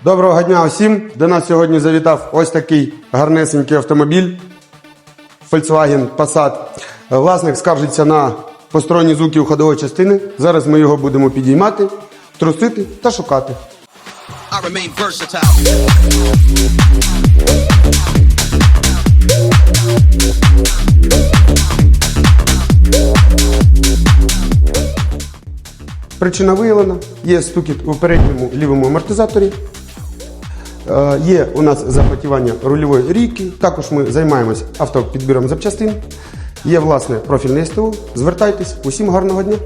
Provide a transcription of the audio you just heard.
Доброго дня усім! До нас сьогодні завітав ось такий гарнесенький автомобіль Volkswagen Passat. Власник скаржиться на посторонні звуки у ходової частини. Зараз ми його будемо підіймати, трусити та шукати. I remain versatile. Причина виявлена. Є стукіт у передньому лівому амортизаторі. Є у нас запотівання рульової рійки. Також ми займаємось автопідбіром запчастин. Є власне профільне СТО. Звертайтесь. Усім гарного дня!